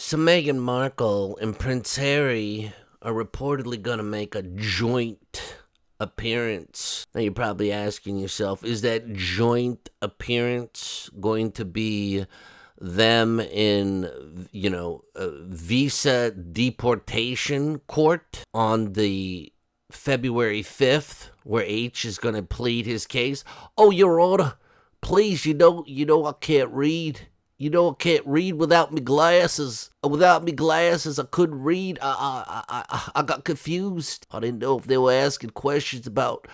So Meghan Markle and Prince Harry are reportedly going to make a joint appearance. Now you're probably asking yourself, is that joint appearance going to be them in, visa deportation court on the February 5th, where H is going to plead his case? Oh, Your Honor, please, you know I can't read. You know I can't read without me glasses. Without me glasses, I couldn't read. I got confused. I didn't know if they were asking questions about,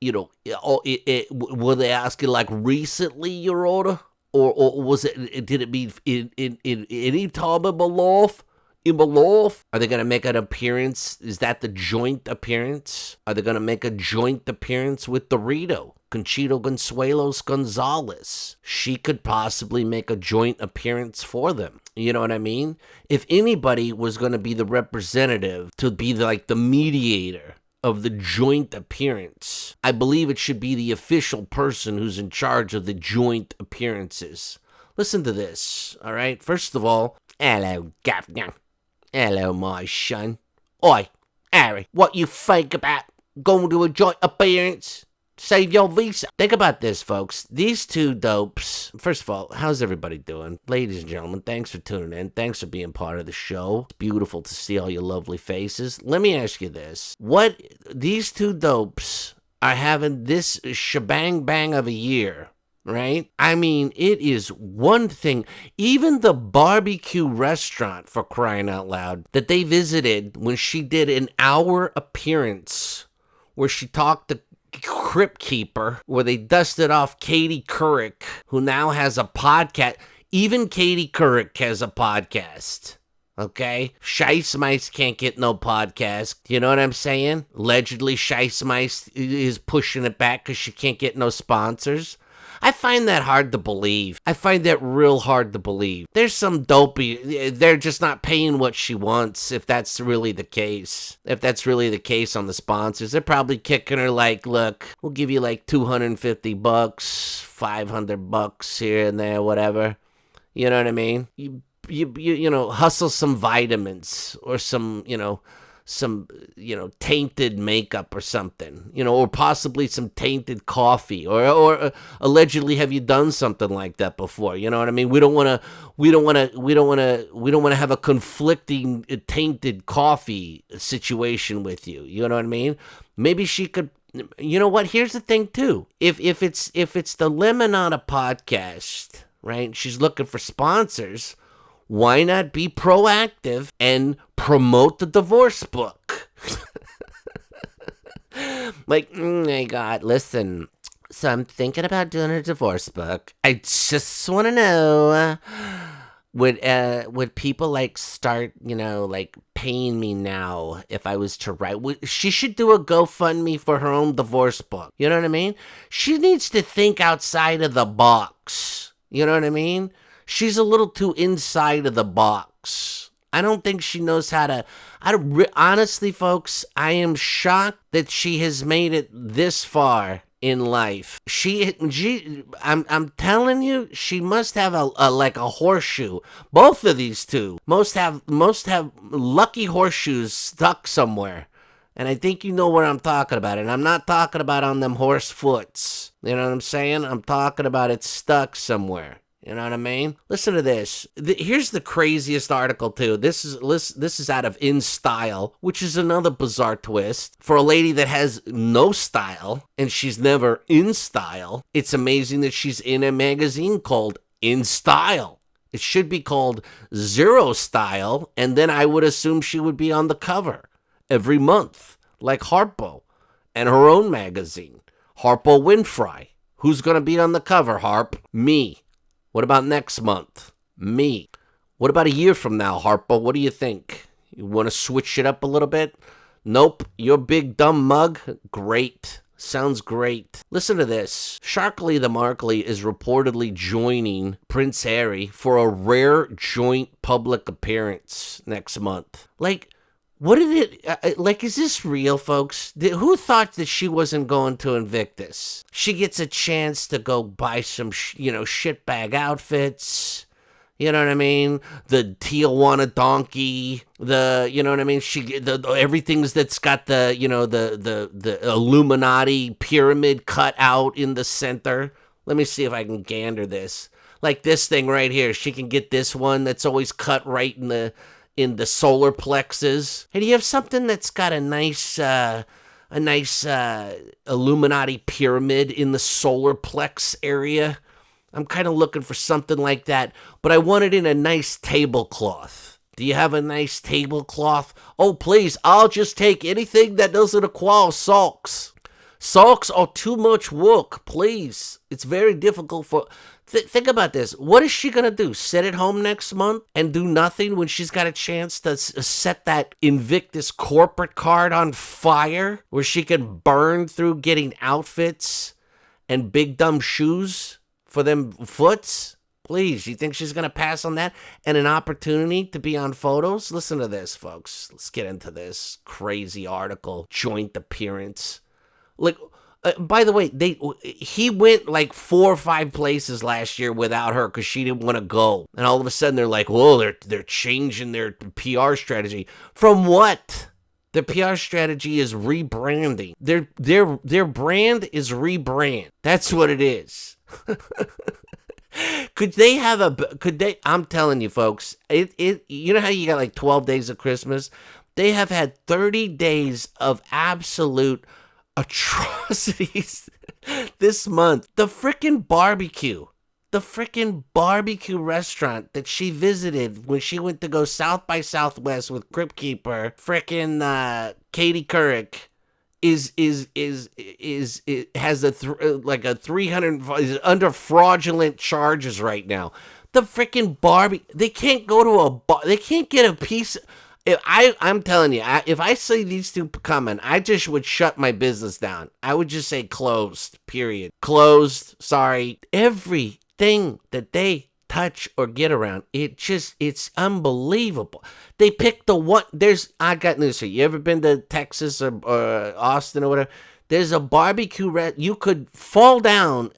were they asking like recently, Your Honor? Or was it, did it mean in any time in my life? In my life? Are they going to make an appearance? Is that the joint appearance? Are they going to make a joint appearance with Dorito? Conchito Consuelos Gonzalez. She could possibly make a joint appearance for them. You know what I mean? If anybody was going to be the representative, to be like the mediator of the joint appearance, I believe it should be the official person who's in charge of the joint appearances. Listen to this, all right? First of all, hello, Governor. Hello, my son. Oi, Harry, what you think about going to a joint appearance? Save your visa. Think about this, folks. These two dopes. First of all, how's everybody doing? Ladies and gentlemen, thanks for tuning in. Thanks for being part of the show. It's beautiful to see all your lovely faces. Let me ask you this. These two dopes are having this shebang bang of a year, right? I mean, it is one thing. Even the barbecue restaurant, for crying out loud, that they visited when she did an hour appearance where she talked to Crypt Keeper, where they dusted off Katie Couric, who now has a podcast. Even Katie Couric has a podcast. Okay? Shice Mice can't get no podcast. You know what I'm saying? Allegedly, Shice Mice is pushing it back because she can't get no sponsors. I find that hard to believe. I find that real hard to believe. There's some dopey, they're just not paying what she wants, if that's really the case. If that's really the case on the sponsors, they're probably kicking her like, look, we'll give you like $250, $500 here and there, whatever. You know what I mean? You hustle some vitamins or some tainted makeup or something, or possibly some tainted coffee, or allegedly have you done something like that before? You know what I mean? We don't want to have a conflicting tainted coffee situation with you. You know what I mean? Maybe she could. You know what? Here's the thing too. If it's the Lemonada podcast, right? She's looking for sponsors. Why not be proactive and promote the divorce book? Like, my God, listen. So I'm thinking about doing a divorce book. I just want to know, would people like start, like paying me now if I was to write? She should do a GoFundMe for her own divorce book. You know what I mean? She needs to think outside of the box. You know what I mean? She's a little too inside of the box. I don't think she knows how to. Honestly, folks, I am shocked that she has made it this far in life. I'm telling you, she must have a horseshoe. Both of these two most have lucky horseshoes stuck somewhere. And I think you know what I'm talking about. And I'm not talking about on them horse foots. You know what I'm saying? I'm talking about it stuck somewhere. You know what I mean? Listen to this. Here's the craziest article, too. This is out of InStyle, which is another bizarre twist. For a lady that has no style, and she's never in style, it's amazing that she's in a magazine called InStyle. It should be called Zero Style, and then I would assume she would be on the cover every month, like Harpo, and her own magazine, Harpo Winfrey. Who's going to be on the cover, Harp? Me. What about next month? Me. What about a year from now, Harpo? What do you think? You want to switch it up a little bit? Nope. Your big dumb mug? Great. Sounds great. Listen to this. Sharkley the Markley is reportedly joining Prince Harry for a rare joint public appearance next month. Like, what did it, is this real, folks? Who thought that she wasn't going to Invictus? She gets a chance to go buy some, shitbag outfits, You know what I mean? The Tijuana donkey, you know what I mean? Everything's that's got the Illuminati pyramid cut out in the center. Let me see if I can gander this. Like this thing right here, she can get this one that's always cut right in the solar plexus. And you have something that's got a nice Illuminati pyramid in the solar plex area. I'm kind of looking for something like that, but I want it in a nice tablecloth. Do you have a nice tablecloth? Oh, please, I'll just take anything that doesn't require socks. Socks are too much work, please. It's very difficult for... Think about this. What is she going to do? Sit at home next month and do nothing when she's got a chance to set that Invictus corporate card on fire where she can burn through getting outfits and big dumb shoes for them foots? Please, you think she's going to pass on that and an opportunity to be on photos? Listen to this, folks. Let's get into this crazy article. Joint appearance. Like, by the way, he went like 4 or 5 places last year without her because she didn't want to go. And all of a sudden they're like, whoa, they're changing their PR strategy. From what? The PR strategy is rebranding. Their brand is rebrand. That's what it is. I'm telling you folks, you know how you got like 12 days of Christmas? They have had 30 days of absolute atrocities this month. The freaking barbecue restaurant that she visited when she went to go South by Southwest with Crypt Keeper, freaking Katie Couric, has a 300 is under fraudulent charges right now. The freaking Barbie, they can't go to a bar, they can't get a piece. I'm telling you, if I see these two coming, I just would shut my business down. I would just say closed, period. Closed, sorry. Everything that they touch or get around, it's unbelievable. They picked the one, I got news for you. You ever been to Texas or Austin or whatever? There's a barbecue, you could fall down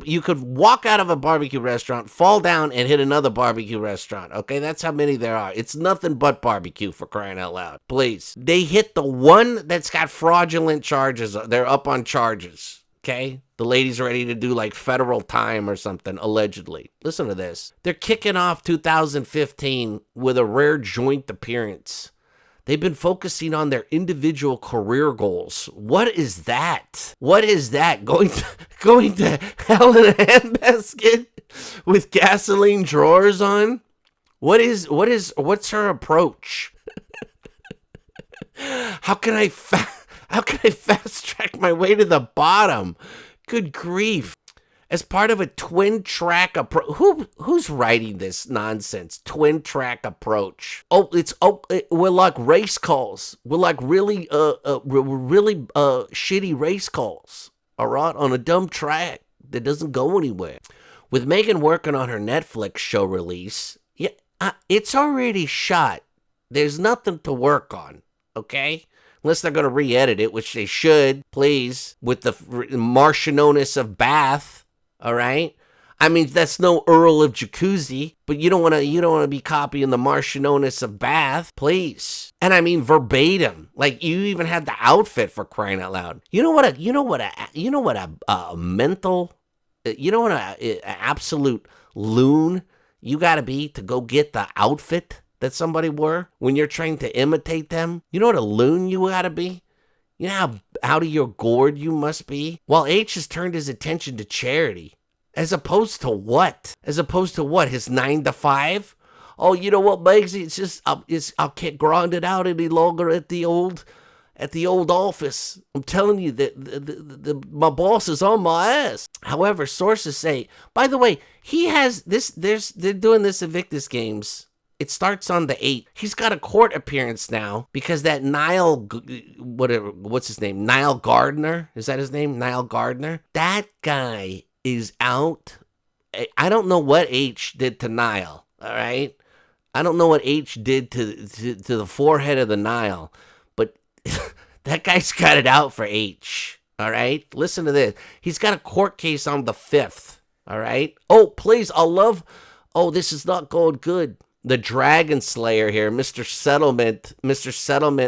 you could walk out of a barbecue restaurant, fall down, and hit another barbecue restaurant, okay? That's how many there are. It's nothing but barbecue, for crying out loud. Please. They hit the one that's got fraudulent charges. They're up on charges, okay? The lady's ready to do like federal time or something, allegedly. Listen to this. They're kicking off 2015 with a rare joint appearance. They've been focusing on their individual career goals. What is that? What is that? Going to hell in a handbasket with gasoline drawers on? What's her approach? How can I fast track my way to the bottom? Good grief. As part of a twin track approach. Who's writing this nonsense? Twin track approach. We're like race calls. We're like really shitty race calls. All right, on a dumb track that doesn't go anywhere. With Meghan working on her Netflix show release, it's already shot. There's nothing to work on. Okay. Unless they're going to re-edit it, which they should, please, with the Martianoness of Bath. All right. I mean, that's no Earl of Jacuzzi, but you don't want to be copying the Martianoness of Bath, please. And I mean verbatim, like you even had the outfit, for crying out loud. You know what an absolute loon you got to be to go get the outfit that somebody wore when you're trying to imitate them. You know what a loon you got to be? You know how out of your gourd you must be? While H has turned his attention to charity. As opposed to what? His 9 to 5? Oh, you know what, Megs? It's just, I can't grind it out any longer at the old office. I'm telling you that my boss is on my ass. However, sources say, by the way, he has this, they're doing this Invictus Games. It starts on the 8th. He's got a court appearance now because that what's his name? Niall Gardner? Is that his name? Niall Gardner? That guy is out. I don't know what H did to Niall, all right? I don't know what H did to the forehead of the Nile, but that guy's got it out for H, all right? Listen to this. He's got a court case on the 5th, all right? Oh, please, Oh, this is not going good. The Dragon Slayer here, Mr. Settlement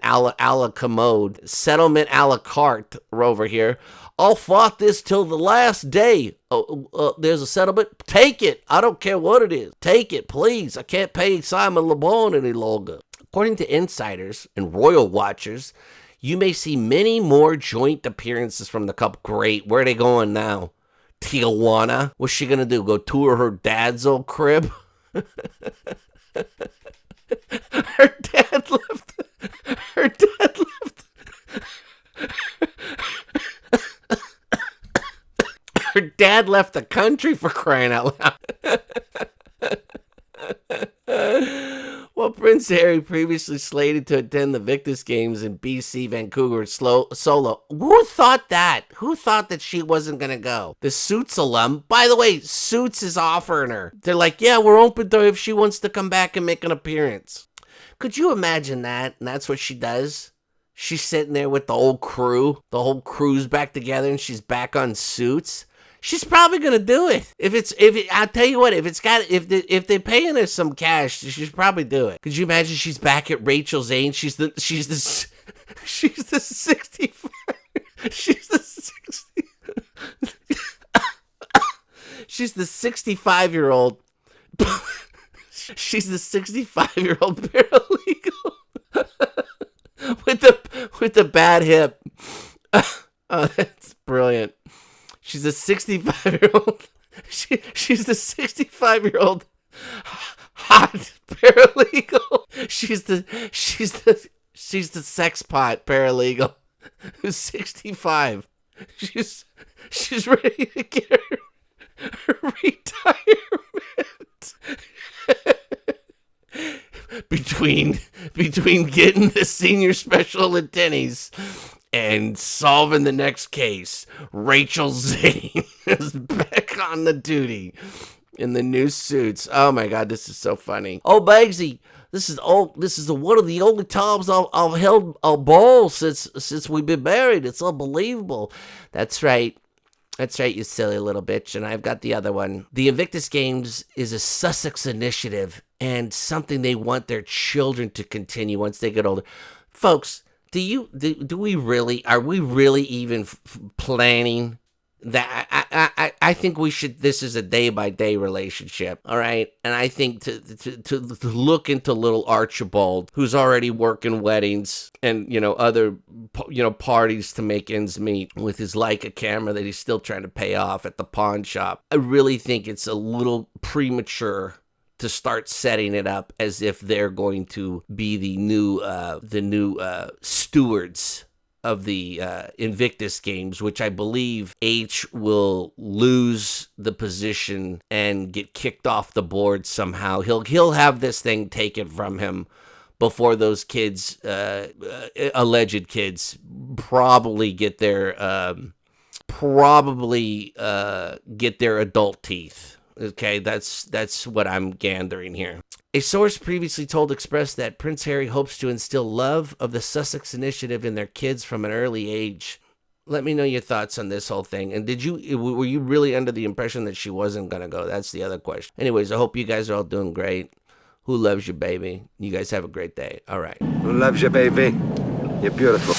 a la commode, Settlement a la carte over here. I'll fight this till the last day. There's a settlement. Take it. I don't care what it is. Take it, please. I can't pay Simon Le Bon any longer. According to insiders and royal watchers, you may see many more joint appearances from the couple. Great. Where are they going now? Tijuana? What's she gonna do? Go tour her dad's old crib? Her dad left. Her dad left. Her dad left the country, for crying out loud. Well, Prince Harry previously slated to attend the Invictus Games in BC, Vancouver solo. Who thought that? Who thought that she wasn't going to go? The Suits alum. By the way, Suits is offering her. They're like, yeah, we're open to if she wants to come back and make an appearance. Could you imagine that? And that's what she does? She's sitting there with the whole crew. The whole crew's back together and she's back on Suits. She's probably gonna do it. I'll tell you what, if they're paying her some cash, she's probably do it. Could you imagine she's back at Rachel Zane? She's the 65. She's the 60. She's the 65-year-old. She's the 65-year-old paralegal with the bad hip. Oh, that's brilliant. She's a 65-year-old. She's the 65-year-old hot paralegal. She's the sex pot paralegal who's 65. She's ready to get her retirement. Between getting the senior special at Denny's and solving the next case, Rachel Zane is back on the duty in the new Suits. Oh my God, this is so funny. Oh, Bugsy, this is one of the only times I've held a ball since we've been married. It's unbelievable. That's right. That's right, you silly little bitch. And I've got the other one. The Invictus Games is a Sussex initiative and something they want their children to continue once they get older. Folks, are we really even planning that? I think we should, this is a day-by-day relationship, all right? And I think to look into little Archibald, who's already working weddings and, other, parties to make ends meet with his Leica camera that he's still trying to pay off at the pawn shop. I really think it's a little premature to start setting it up as if they're going to be the new stewards of the Invictus Games, which I believe H will lose the position and get kicked off the board somehow. He'll have this thing taken from him before those kids, alleged kids, probably get their adult teeth. Okay, that's what I'm gathering here. A source previously told Express that Prince Harry hopes to instill love of the Sussex Initiative in their kids from an early age. Let me know your thoughts on this whole thing. And were you really under the impression that she wasn't going to go? That's the other question. Anyways, I hope you guys are all doing great. Who loves you, baby? You guys have a great day. All right. Who loves you, baby? You're beautiful.